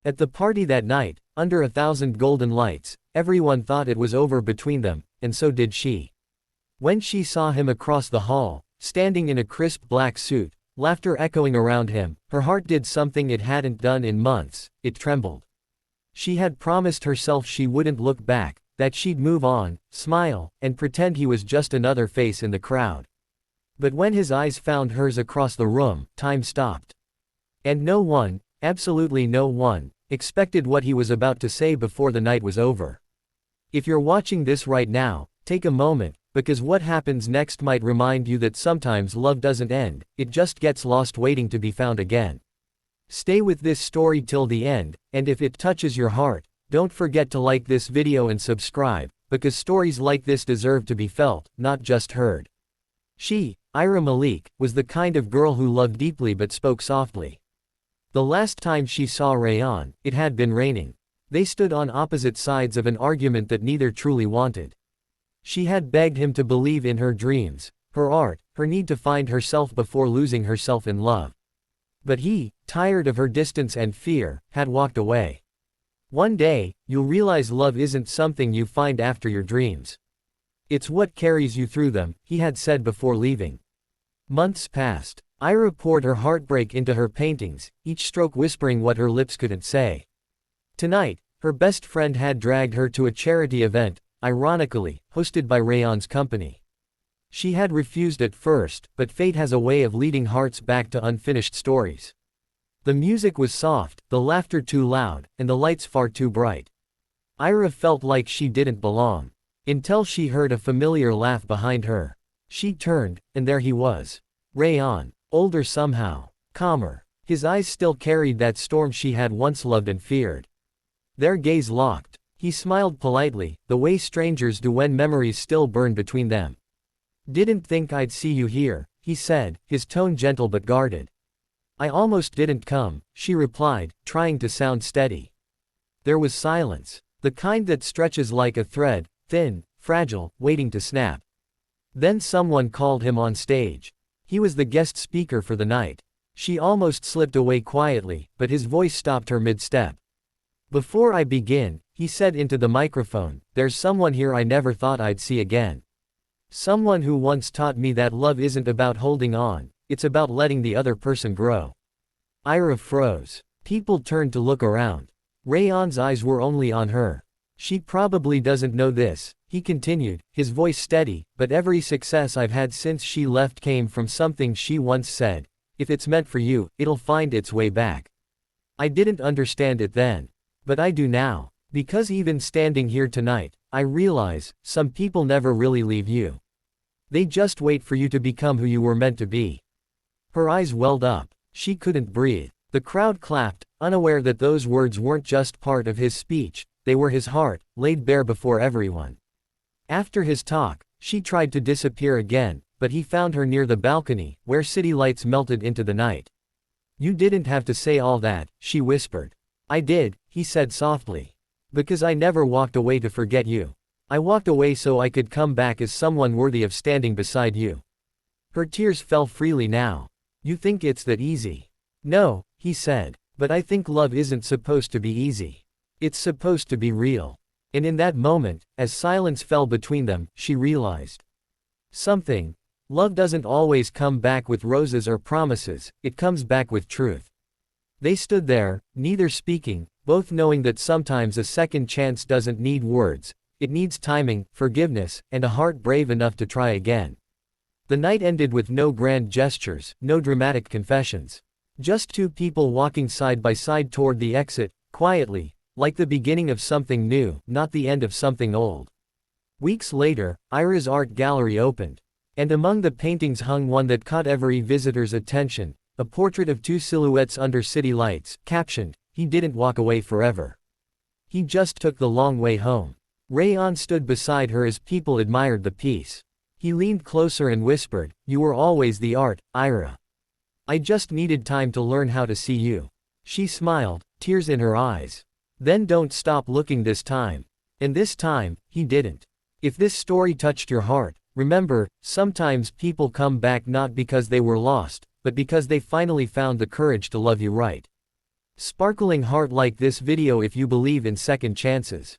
At the party that night, under 1,000 golden lights, everyone thought it was over between them, and so did she. When she saw him across the hall, standing in a crisp black suit, laughter echoing around him, her heart did something it hadn't done in months, it trembled. She had promised herself she wouldn't look back, that she'd move on, smile, and pretend he was just another face in the crowd. But when his eyes found hers across the room, time stopped. And no one, absolutely no one, expected what he was about to say before the night was over. If you're watching this right now, take a moment, because what happens next might remind you that sometimes love doesn't end, it just gets lost waiting to be found again. Stay with this story till the end, and if it touches your heart, don't forget to like this video and subscribe, because stories like this deserve to be felt, not just heard. She, Aira Malik, was the kind of girl who loved deeply but spoke softly. The last time she saw Rayaan, it had been raining. They stood on opposite sides of an argument that neither truly wanted. She had begged him to believe in her dreams, her art, her need to find herself before losing herself in love. But he, tired of her distance and fear, had walked away. One day, you'll realize love isn't something you find after your dreams. It's what carries you through them, he had said before leaving. Months passed. Aira poured her heartbreak into her paintings, each stroke whispering what her lips couldn't say. Tonight, her best friend had dragged her to a charity event, ironically, hosted by Rayaan's company. She had refused at first, but fate has a way of leading hearts back to unfinished stories. The music was soft, the laughter too loud, and the lights far too bright. Aira felt like she didn't belong. Until she heard a familiar laugh behind her. She turned, and there he was. Rayaan. Older somehow. Calmer. His eyes still carried that storm she had once loved and feared. Their gaze locked. He smiled politely, the way strangers do when memories still burn between them. "Didn't think I'd see you here," he said, his tone gentle but guarded. "I almost didn't come," she replied, trying to sound steady. There was silence. The kind that stretches like a thread, thin, fragile, waiting to snap. Then someone called him on stage. He was the guest speaker for the night. She almost slipped away quietly, but his voice stopped her mid-step. "Before I begin," he said into the microphone, "there's someone here I never thought I'd see again. Someone who once taught me that love isn't about holding on, it's about letting the other person grow." Aira froze. People turned to look around. Rayaan's eyes were only on her. "She probably doesn't know this," he continued, his voice steady, "but every success I've had since she left came from something she once said. If it's meant for you, it'll find its way back. I didn't understand it then. But I do now. Because even standing here tonight, I realize, some people never really leave you. They just wait for you to become who you were meant to be." Her eyes welled up. She couldn't breathe. The crowd clapped, unaware that those words weren't just part of his speech, they were his heart, laid bare before everyone. After his talk, she tried to disappear again, but he found her near the balcony, where city lights melted into the night. "You didn't have to say all that," she whispered. "I did," he said softly. "Because I never walked away to forget you. I walked away so I could come back as someone worthy of standing beside you." Her tears fell freely now. "You think it's that easy?" "No," he said. "But I think love isn't supposed to be easy. It's supposed to be real." And in that moment, as silence fell between them, she realized something. Love doesn't always come back with roses or promises, it comes back with truth. They stood there, neither speaking, both knowing that sometimes a second chance doesn't need words, it needs timing, forgiveness, and a heart brave enough to try again. The night ended with no grand gestures, no dramatic confessions. Just two people walking side by side toward the exit, quietly, like the beginning of something new, not the end of something old. Weeks later, Aira's art gallery opened. And among the paintings hung one that caught every visitor's attention, a portrait of two silhouettes under city lights, captioned, "He didn't walk away forever. He just took the long way home." Rayaan stood beside her as people admired the piece. He leaned closer and whispered, "You were always the art, Aira. I just needed time to learn how to see you." She smiled, tears in her eyes. "Then don't stop looking this time." And this time, he didn't. If this story touched your heart, remember, sometimes people come back not because they were lost, but because they finally found the courage to love you right. Sparkling heart, like this video if you believe in second chances.